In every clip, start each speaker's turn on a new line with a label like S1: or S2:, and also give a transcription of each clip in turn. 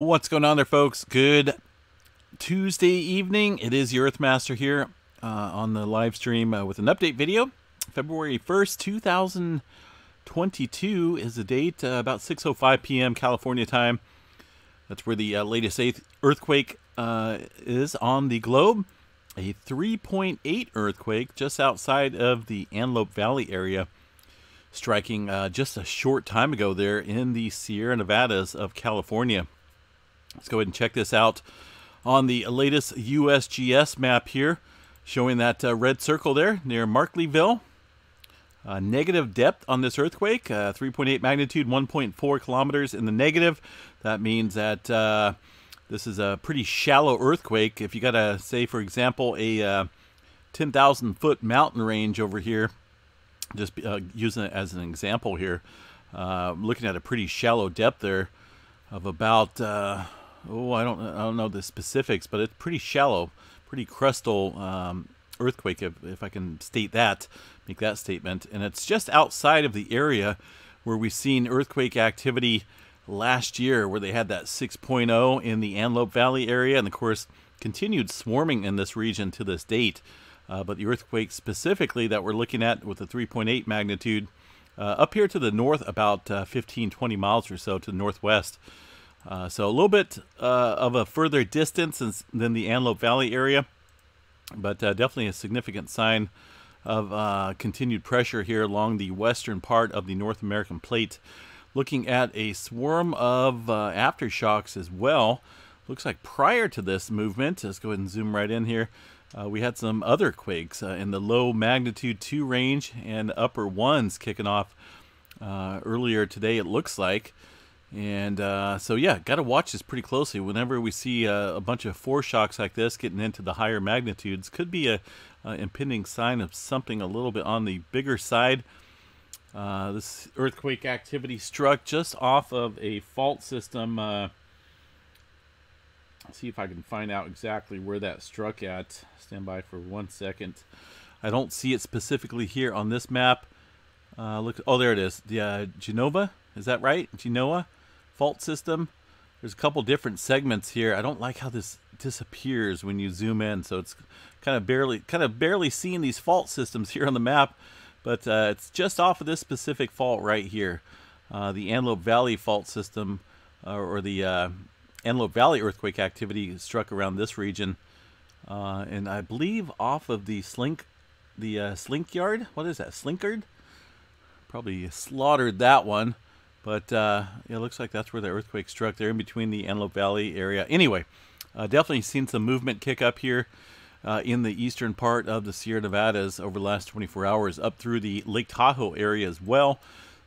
S1: What's going on there, folks? Good Tuesday evening. It is your Earthmaster here on the live stream with an update video. February 1st, 2022 is the date, about 6:05 p.m. California time. That's where the latest earthquake is on the globe. A 3.8 earthquake just outside of the Antelope Valley area, striking just a short time ago there in the Sierra Nevadas of California. Let's go ahead and check this out on the latest USGS map here, showing that red circle there near Markleeville. Negative depth on this earthquake, 3.8 magnitude, 1.4 kilometers in the negative. That means that this is a pretty shallow earthquake. If you got to say, for example, a 10,000 foot mountain range over here, just using it as an example here, looking at a pretty shallow depth there of about I don't know the specifics, but it's pretty shallow, pretty crustal earthquake, if I can make that statement. And it's just outside of the area where we've seen earthquake activity last year, where they had that 6.0 in the Antelope Valley area, and of course continued swarming in this region to this date. But the earthquake specifically that we're looking at with the 3.8 magnitude up here to the north, about 15-20 miles or so to the northwest. So a little bit of a further distance than the Antelope Valley area, but definitely a significant sign of continued pressure here along the western part of the North American plate. Looking at a swarm of aftershocks as well. Looks like prior to this movement, let's go ahead and zoom right in here, we had some other quakes in the low magnitude 2 range and upper ones kicking off earlier today, it looks like. And so yeah, got to watch this pretty closely. Whenever we see a bunch of foreshocks like this getting into the higher magnitudes, could be a impending sign of something a little bit on the bigger side. This earthquake activity struck just off of a fault system. Let's see if I can find out exactly where that struck at. Stand by for 1 second. I don't see it specifically here on this map. Look, oh, there it is. The Genova, is that right? Genoa fault system. There's a couple different segments here. I don't like how this disappears when you zoom in, so it's kind of barely seeing these fault systems here on the map. But it's just off of this specific fault right here, the Antelope Valley fault system, or the Antelope Valley earthquake activity struck around this region, and I believe off of the Slink Yard. What is that? Slinkard? Probably slaughtered that one, but yeah, it looks like that's where the earthquake struck there in between the Antelope Valley area. Anyway, definitely seen some movement kick up here in the eastern part of the Sierra Nevadas over the last 24 hours, up through the Lake Tahoe area as well.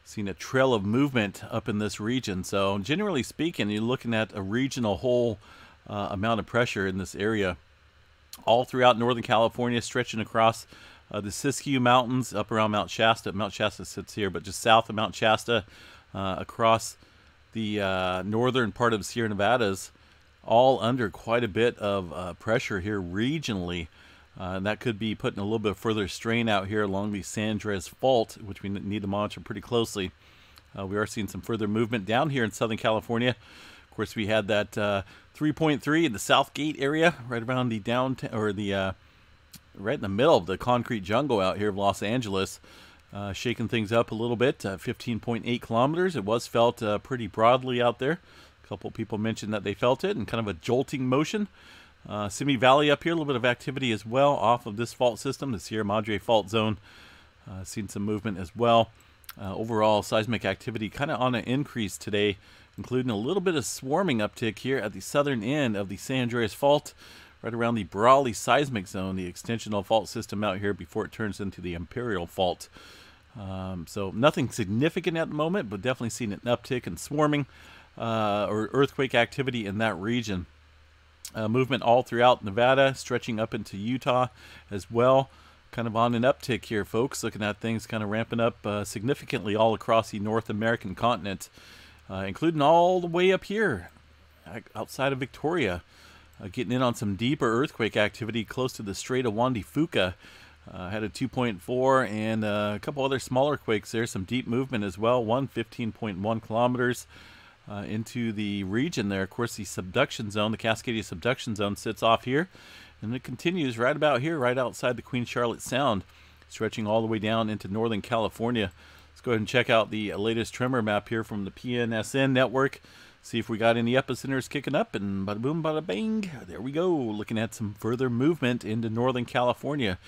S1: Seen a trail of movement up in this region. So generally speaking, you're looking at a regional whole amount of pressure in this area, all throughout Northern California, stretching across the Siskiyou Mountains, up around Mount Shasta. Mount Shasta sits here, but just south of Mount Shasta, across the northern part of the Sierra Nevadas, all under quite a bit of pressure here regionally. And that could be putting a little bit further strain out here along the San Andreas Fault, which we need to monitor pretty closely. We are seeing some further movement down here in Southern California. Of course, we had that 3.3 in the Southgate area, right around the downtown, or the right in the middle of the concrete jungle out here of Los Angeles, shaking things up a little bit. 15.8 kilometers. It was felt pretty broadly out there. A couple people mentioned that they felt it in kind of a jolting motion. Simi Valley up here, a little bit of activity as well off of this fault system, the Sierra Madre fault zone. Seen some movement as well. Overall, seismic activity kind of on an increase today, including a little bit of swarming uptick here at the southern end of the San Andreas Fault, right around the Brawley seismic zone, the extensional fault system out here before it turns into the Imperial Fault. So nothing significant at the moment, but definitely seen an uptick in swarming or earthquake activity in that region. Movement all throughout Nevada, stretching up into Utah as well. Kind of on an uptick here, folks. Looking at things kind of ramping up significantly all across the North American continent, including all the way up here outside of Victoria. Getting in on some deeper earthquake activity close to the Strait of Juan de Fuca. Had a 2.4 and a couple other smaller quakes there. Some deep movement as well. One 15.1 kilometers. into the region there. Of course, the subduction zone, the Cascadia subduction zone, sits off here, and it continues right about here, right outside the Queen Charlotte Sound, stretching all the way down into Northern California. Let's go ahead and check out the latest tremor map here from the PNSN network. See if we got any epicenters kicking up, and bada boom, bada bang. There we go. Looking at some further movement into Northern California.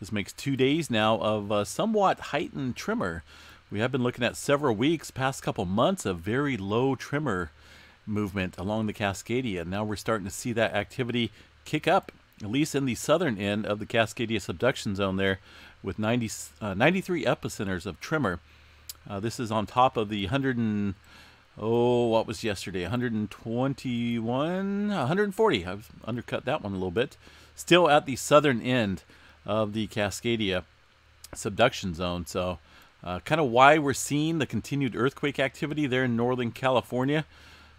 S1: This makes 2 days now of somewhat heightened tremor. We have been looking at several weeks, past couple months, of very low tremor movement along the Cascadia. Now we're starting to see that activity kick up, at least in the southern end of the Cascadia subduction zone there, with 93 epicenters of tremor. This is on top of the what was yesterday? 121, 140. I've undercut that one a little bit. Still at the southern end of the Cascadia subduction zone. So kind of why we're seeing the continued earthquake activity there in Northern California.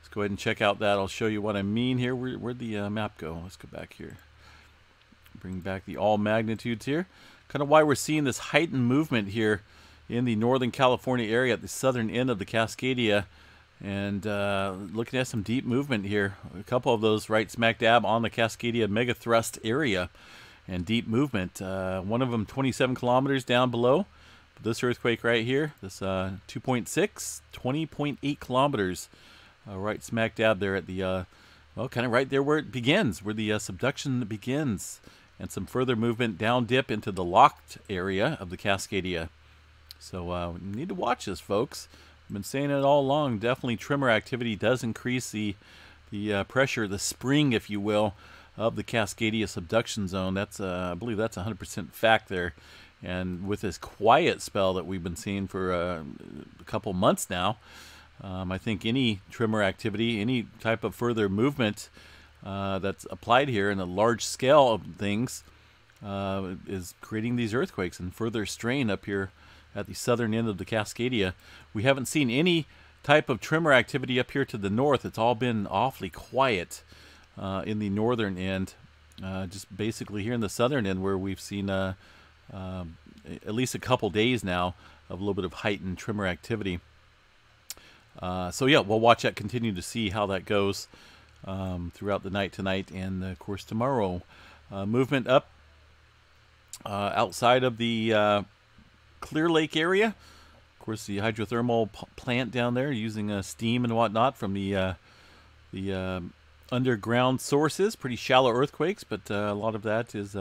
S1: Let's go ahead and check out that. I'll show you what I mean here. Where'd the map go? Let's go back here. Bring back the all magnitudes here. Kind of why we're seeing this heightened movement here in the Northern California area at the southern end of the Cascadia. And looking at some deep movement here. A couple of those right smack dab on the Cascadia megathrust area. And deep movement. One of them 27 kilometers down below. But this earthquake right here, this 2.6, 20.8 kilometers. Right smack dab there at the, well, kind of right there where it begins, where the subduction begins. And some further movement down dip into the locked area of the Cascadia. So we need to watch this, folks. I've been saying it all along. Definitely tremor activity does increase the pressure, the spring, if you will, of the Cascadia subduction zone. That's I believe that's 100% fact there. And with this quiet spell that we've been seeing for a couple months now, I think any tremor activity, any type of further movement that's applied here in a large scale of things is creating these earthquakes and further strain up here at the southern end of the Cascadia. We haven't seen any type of tremor activity up here to the north. It's all been awfully quiet in the northern end. Just basically here in the southern end where we've seen at least a couple days now of a little bit of heightened tremor activity. So yeah, we'll watch that, continue to see how that goes throughout the night tonight and of course tomorrow. Movement up outside of the Clear Lake area. Of course, the hydrothermal plant down there using steam and whatnot from the underground sources. Pretty shallow earthquakes, but a lot of that is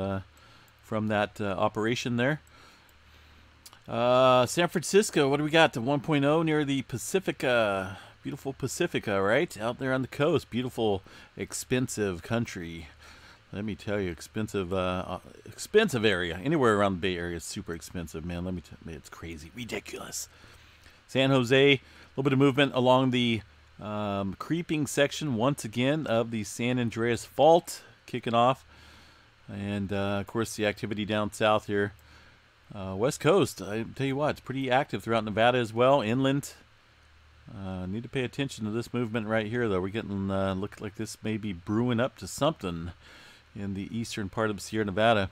S1: from that operation there. San Francisco, what do we got? The 1.0 near the Pacifica. Beautiful Pacifica, right? Out there on the coast. Beautiful, expensive country. Let me tell you, expensive area. Anywhere around the Bay Area is super expensive, man. Let me tell you, it's crazy, ridiculous. San Jose, a little bit of movement along the creeping section once again of the San Andreas Fault kicking off. And, of course, the activity down south here. West Coast, I tell you what, it's pretty active throughout Nevada as well, inland. Need to pay attention to this movement right here, though. We're getting, look like this may be brewing up to something in the eastern part of Sierra Nevada.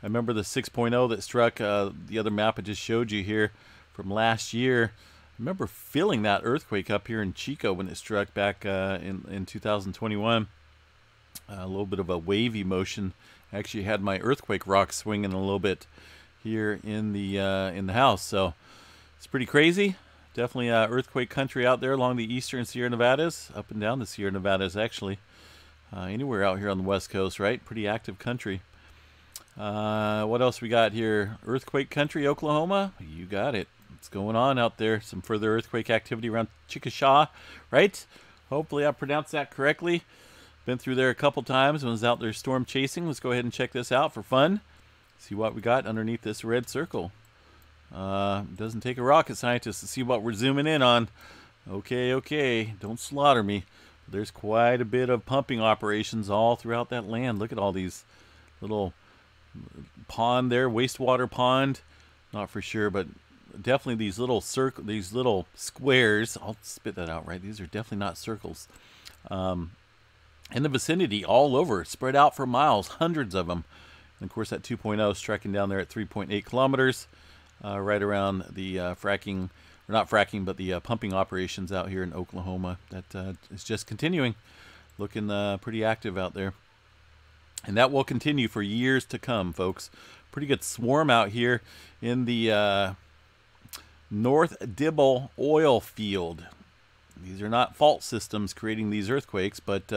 S1: I remember the 6.0 that struck the other map I just showed you here from last year. I remember feeling that earthquake up here in Chico when it struck back in 2021. A little bit of a wavy motion. I actually had my earthquake rock swinging a little bit here in the house. So it's pretty crazy. Definitely earthquake country out there along the eastern Sierra Nevadas, up and down the Sierra Nevadas actually. Anywhere out here on the west coast, right? Pretty active country. What else we got here? Earthquake country, Oklahoma. You got it. What's going on out there? Some further earthquake activity around Chickasha, right? Hopefully I pronounced that correctly. Been through there a couple times when I was out there storm chasing. Let's go ahead and check this out for fun. See what we got underneath this red circle. Doesn't take a rocket scientist to see what we're zooming in on. Okay, don't slaughter me. There's quite a bit of pumping operations all throughout that land. Look at all these little pond there, wastewater pond. Not for sure, but definitely these little squares. I'll spit that out, right? These are definitely not circles. In the vicinity, all over, spread out for miles, hundreds of them. And of course, that 2.0 striking down there at 3.8 kilometers, right around the fracking or not fracking, but the pumping operations out here in Oklahoma. That is just continuing, looking pretty active out there. And that will continue for years to come, folks. Pretty good swarm out here in the North Dibble oil field. These are not fault systems creating these earthquakes, but,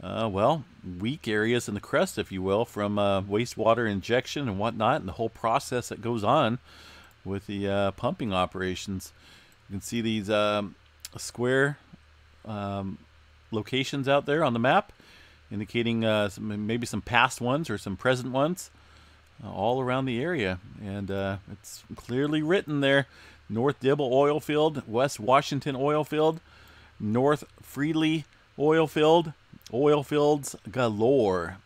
S1: well, weak areas in the crust, if you will, from wastewater injection and whatnot, and the whole process that goes on with the pumping operations. You can see these square locations out there on the map, indicating maybe some past ones or some present ones all around the area. And it's clearly written there: North Dibble oil field, West Washington oil field, North Freely oil field, oil fields galore.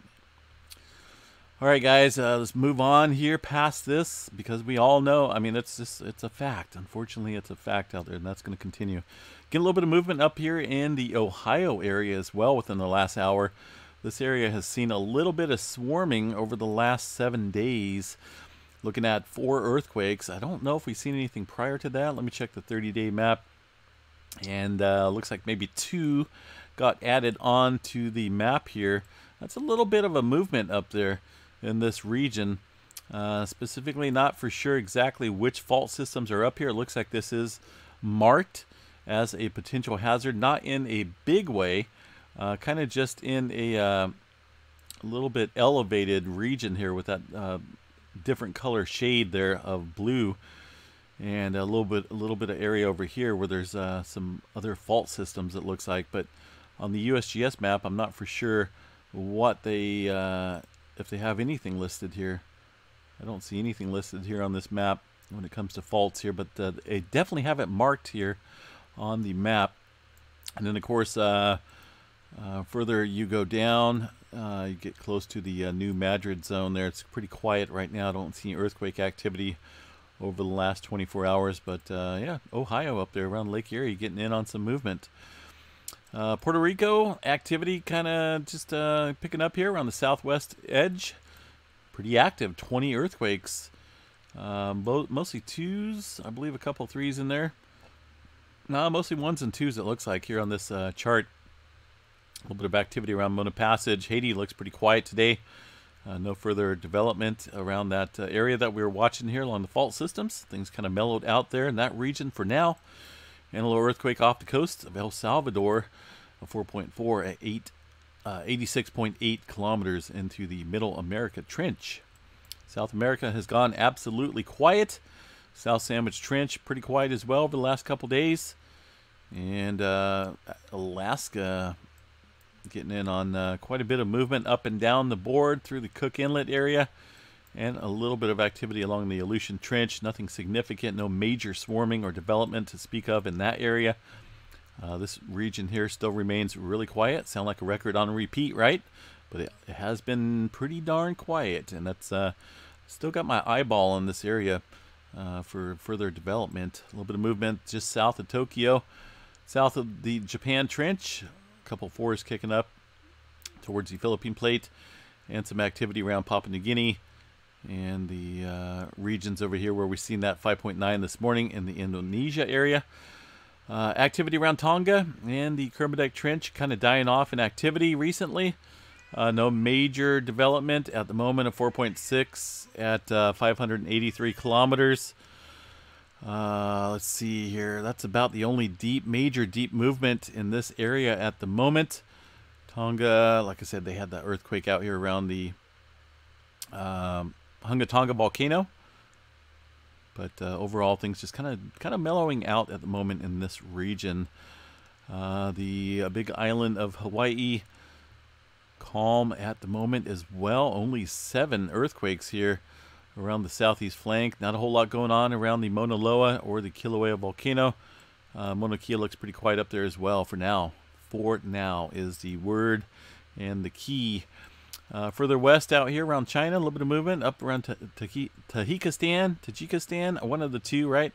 S1: All right, guys, let's move on here past this, because we all know, I mean, it's a fact. Unfortunately, it's a fact out there, and that's going to continue. Get a little bit of movement up here in the Ohio area as well within the last hour. This area has seen a little bit of swarming over the last 7 days. Looking at 4 earthquakes. I don't know if we've seen anything prior to that. Let me check the 30-day map. And looks like maybe 2 got added on to the map here. That's a little bit of a movement up there in this region. Specifically, not for sure exactly which fault systems are up here. It looks like this is marked as a potential hazard, not in a big way, kind of just in a little bit elevated region here with that different color shade there of blue, and a little bit of area over here where there's some other fault systems, it looks like. But on the USGS map, I'm not for sure what they if they have anything listed here. I don't see anything listed here on this map when it comes to faults here, but they definitely have it marked here on the map. And then, of course, further you go down, you get close to the New Madrid zone there. It's pretty quiet right now. I don't see earthquake activity over the last 24 hours. But, yeah, Ohio up there around Lake Erie getting in on some movement. Puerto Rico activity kind of just picking up here around the southwest edge. Pretty active, 20 earthquakes. Mostly 2s, I believe a couple 3s in there. No, mostly 1s and 2s it looks like here on this chart. A little bit of activity around Mona Passage. Haiti looks pretty quiet today. No further development around that area that we were watching here along the fault systems. Things kind of mellowed out there in that region for now. And a little earthquake off the coast of El Salvador, a 4.4 at 86.8 kilometers into the Middle America Trench. South America has gone absolutely quiet. South Sandwich Trench pretty quiet as well over the last couple days. And Alaska getting in on quite a bit of movement up and down the board through the Cook Inlet area. And a little bit of activity along the Aleutian Trench. Nothing significant, no major swarming or development to speak of in that area. This region here still remains really quiet. Sound like a record on repeat, right? But it has been pretty darn quiet. And that's still got my eyeball on this area for further development. A little bit of movement just south of Tokyo. South of the Japan Trench. A couple 4s kicking up towards the Philippine Plate. And some activity around Papua New Guinea. And the regions over here where we've seen that 5.9 this morning in the Indonesia area. Activity around Tonga and the Kermadec Trench kind of dying off in activity recently. No major development at the moment of 4.6 at 583 kilometers. Let's see here. That's about the only major deep movement in this area at the moment. Tonga, like I said, they had that earthquake out here around the Hunga Tonga volcano, but overall things just kind of mellowing out at the moment in this region. The big island of Hawaii, calm at the moment as well. Only 7 earthquakes here around the southeast flank. Not a whole lot going on around the Mauna Loa or the Kilauea volcano. Mauna Kea looks pretty quiet up there as well for now. For now is the word and the key. Further west out here around China, a little bit of movement up around Tajikistan, one of the two, right?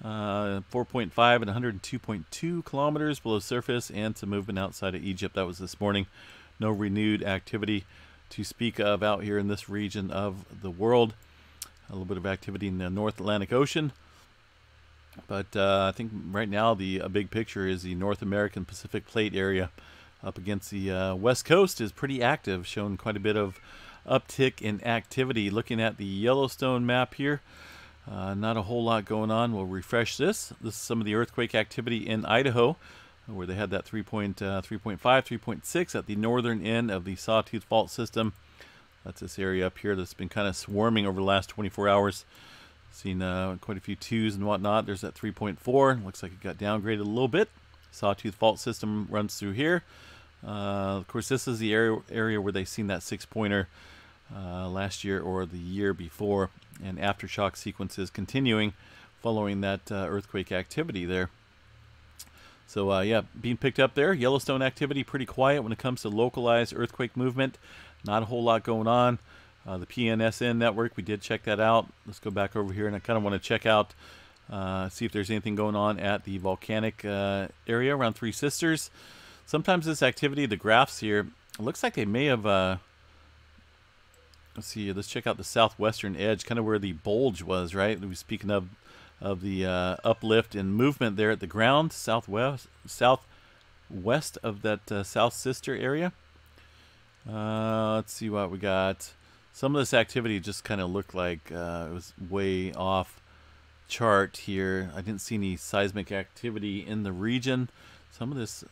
S1: 4.5 and 102.2 kilometers below surface, and some movement outside of Egypt. That was this morning. No renewed activity to speak of out here in this region of the world. A little bit of activity in the North Atlantic Ocean. But I think right now the big picture is the North American Pacific Plate area up against the West Coast is pretty active, showing quite a bit of uptick in activity. Looking at the Yellowstone map here, not a whole lot going on. We'll refresh this. This is some of the earthquake activity in Idaho, where they had that 3.5, 3.6 at the northern end of the Sawtooth Fault System. That's this area up here that's been kind of swarming over the last 24 hours. Seen quite a few 2s and whatnot. There's that 3.4. Looks like it got downgraded a little bit. Sawtooth Fault System runs through here. Of course, this is the area where they seen that 6-pointer last year or the year before, and aftershock sequences continuing following that earthquake activity there. So yeah, being picked up there. Yellowstone activity pretty quiet when it comes to localized earthquake movement. Not a whole lot going on. The PNSN network, we did check that out. Let's go back over here, and I kind of want to check out, see if there's anything going on at the volcanic area around Three Sisters. Sometimes this activity, the graphs here, it looks like they may have, let's see, let's check out the southwestern edge, kind of where the bulge was, right? We were speaking of the uplift and movement there at the ground, southwest of that South Sister area. Let's see what we got. Some of this activity just kind of looked like it was way off chart here. I didn't see any seismic activity in the region. Some of this,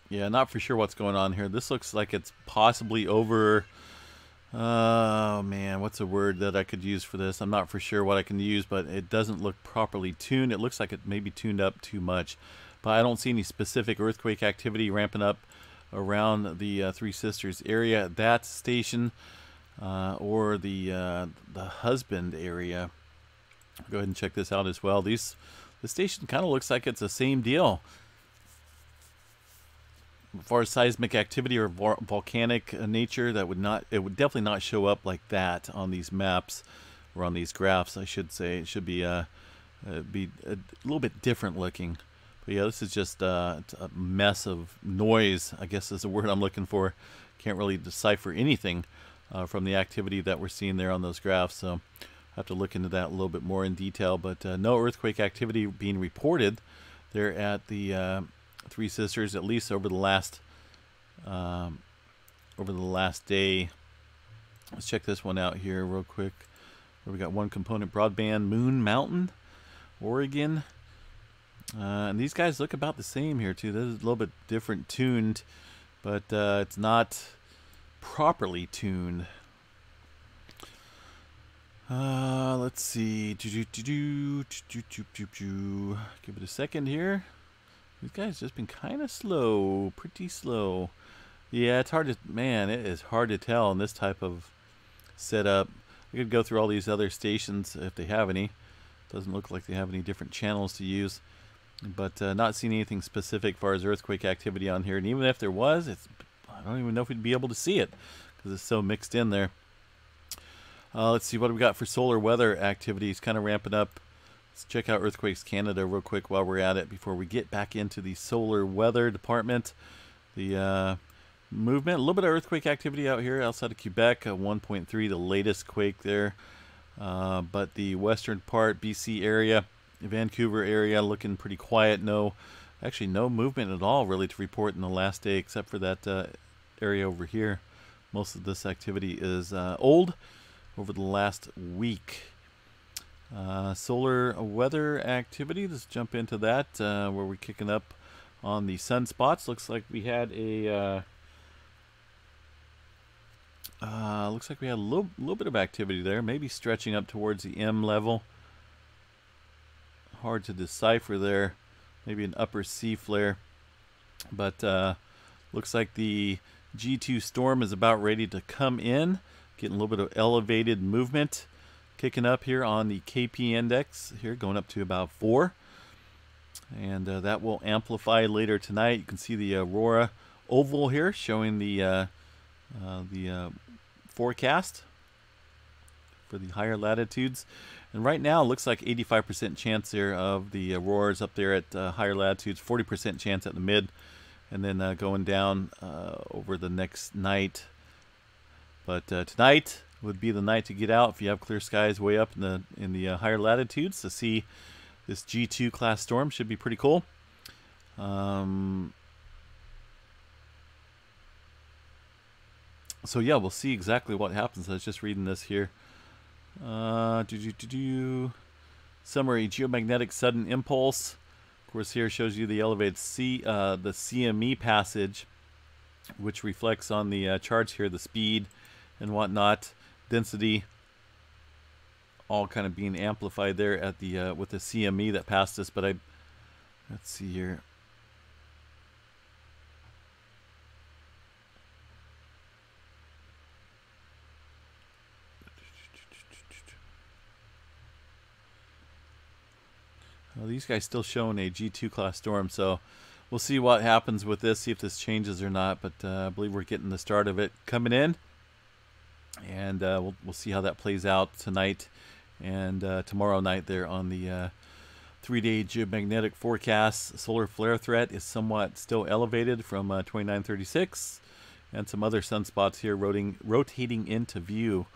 S1: yeah, not for sure what's going on here. This looks like it's possibly over, oh man, what's a word that I could use for this? I'm not for sure what I can use, but it doesn't look properly tuned. It looks like it may be tuned up too much, but I don't see any specific earthquake activity ramping up around the Three Sisters area, that station, or the Husband area. Go ahead and check this out as well. The station kind of looks like it's the same deal. As far as seismic activity or volcanic nature, it would definitely not show up like that on these maps or on these graphs, I should say. It should be a little bit different looking. But yeah, this is just a mess of noise, I guess is the word I'm looking for. Can't really decipher anything from the activity that we're seeing there on those graphs. So I have to look into that a little bit more in detail. But no earthquake activity being reported there at the Three Sisters, at least over the last day. Let's check this one out here real quick. We got one component broadband, Moon Mountain, Oregon. And these guys look about the same here too. This is a little bit different tuned, but it's not properly tuned. Let's see. Give it a second here. These guys just been kind of slow, pretty slow. Yeah, it's hard to, man, it is hard to tell in this type of setup. I could go through all these other stations if they have any. Doesn't look like they have any different channels to use. But not seeing anything specific as far as earthquake activity on here. And even if there was, I don't even know if we'd be able to see it because it's so mixed in there. Let's see what we got for solar weather activities, kind of ramping up. Let's check out Earthquakes Canada real quick while we're at it before we get back into the solar weather department. The movement, a little bit of earthquake activity out here outside of Quebec, 1.3, the latest quake there. But the western part, BC area, Vancouver area, looking pretty quiet. Actually no movement at all really to report in the last day, except for that area over here. Most of this activity is old over the last week. Solar weather activity, let's jump into that, where we're kicking up on the sunspots. Looks like we had a little bit of activity there, maybe stretching up towards the M level. Hard to decipher there. Maybe an upper C flare. But looks like the G2 storm is about ready to come in. Getting a little bit of elevated movement. Kicking up here on the KP index here, going up to about 4. And that will amplify later tonight. You can see the Aurora oval here showing the forecast for the higher latitudes. And right now it looks like 85% chance there of the auroras up there at higher latitudes, 40% chance at the mid, and then going down over the next night. But tonight would be the night to get out if you have clear skies way up in the higher latitudes to see this G2 class storm. Should be pretty cool. So yeah, we'll see exactly what happens. I was just reading this here. Summary: geomagnetic sudden impulse. Of course, here shows you the elevated the CME passage, which reflects on the charts here, the speed and whatnot, density, all kind of being amplified there at the with the CME that passed us. But let's see here. Well, these guys still showing a G2 class storm, so we'll see what happens with this, see if this changes or not. But I believe we're getting the start of it coming in, and we'll see how that plays out tonight and tomorrow night there on the 3-day geomagnetic forecast. Solar flare threat is somewhat still elevated from 2936, and some other sunspots here rotating into view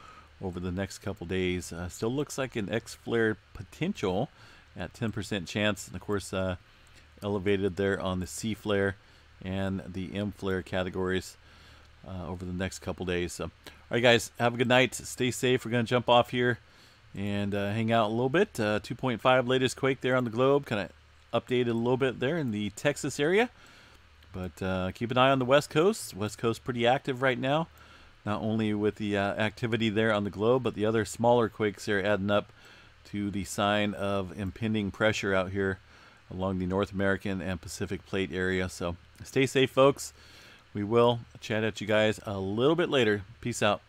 S1: over the next couple days. Still looks like an X flare potential at 10% chance, and of course elevated there on the C flare and the M flare categories over the next couple days. So, all right, guys, have a good night. Stay safe. We're going to jump off here and hang out a little bit. 2.5 latest quake there on the globe. Kind of updated a little bit there in the Texas area. But keep an eye on the West Coast. West Coast pretty active right now. Not only with the activity there on the globe, but the other smaller quakes are adding up to the sign of impending pressure out here along the North American and Pacific Plate area. So stay safe, folks. We will chat at you guys a little bit later. Peace out.